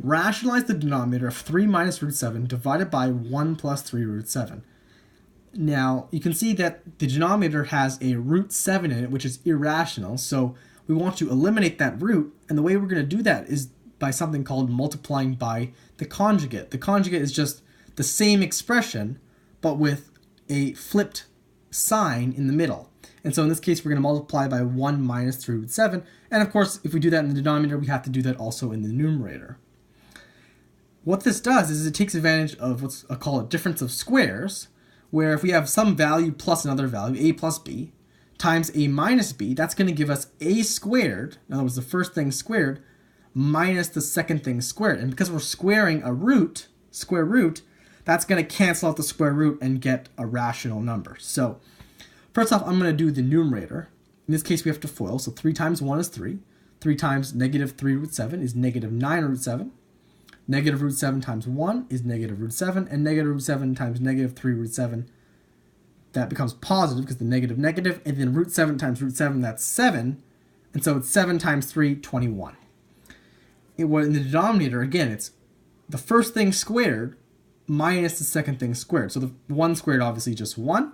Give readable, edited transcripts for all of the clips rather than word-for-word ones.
Rationalize the denominator of 3 minus root 7 divided by 1 plus 3 root 7. Now, you can see that the denominator has a root 7 in it, which is irrational, so we want to eliminate that root, and the way we're going to do that is by something called multiplying by the conjugate. The conjugate is just the same expression, but with a flipped sign in the middle. And so in this case, we're going to multiply by 1 minus 3 root 7, and of course, if we do that in the denominator, we have to do that also in the numerator. What this does is it takes advantage of what's called a difference of squares, where if we have some value plus another value, a plus b, times a minus b, that's going to give us a squared, in other words, the first thing squared, minus the second thing squared. And because we're squaring a root, square root, that's going to cancel out the square root and get a rational number. So first off, I'm going to do the numerator. In this case, we have to FOIL, so 3 times 1 is 3. 3 times negative 3 root 7 is negative 9 root 7. Negative root 7 times 1 is negative root 7, and negative root 7 times negative 3 root 7, that becomes positive because the negative negative, and then root 7 times root 7, that's 7, and so it's 7 times 3, 21. In the denominator, again, it's the first thing squared minus the second thing squared. So the 1 squared, obviously, just 1.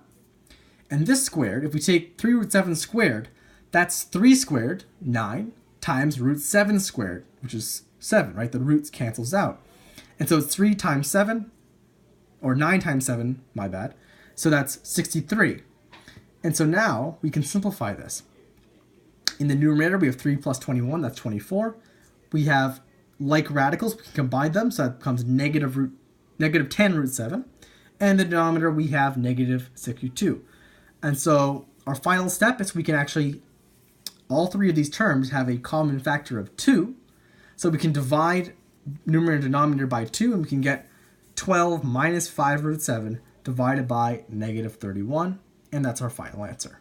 And this squared, if we take 3 root 7 squared, that's 3 squared, 9, times root 7 squared, which is 7, right? The roots cancels out. And so it's 3 times 7, or 9 times 7, my bad. So that's 63. And so now we can simplify this. In the numerator, we have 3 plus 21, that's 24. We have like radicals, we can combine them, so that becomes negative 10 root 7. And the denominator, we have negative 62. And so our final step is we can actually, all three of these terms have a common factor of 2. So we can divide numerator and denominator by 2, and we can get 12 minus 5 root 7 divided by negative 31, and that's our final answer.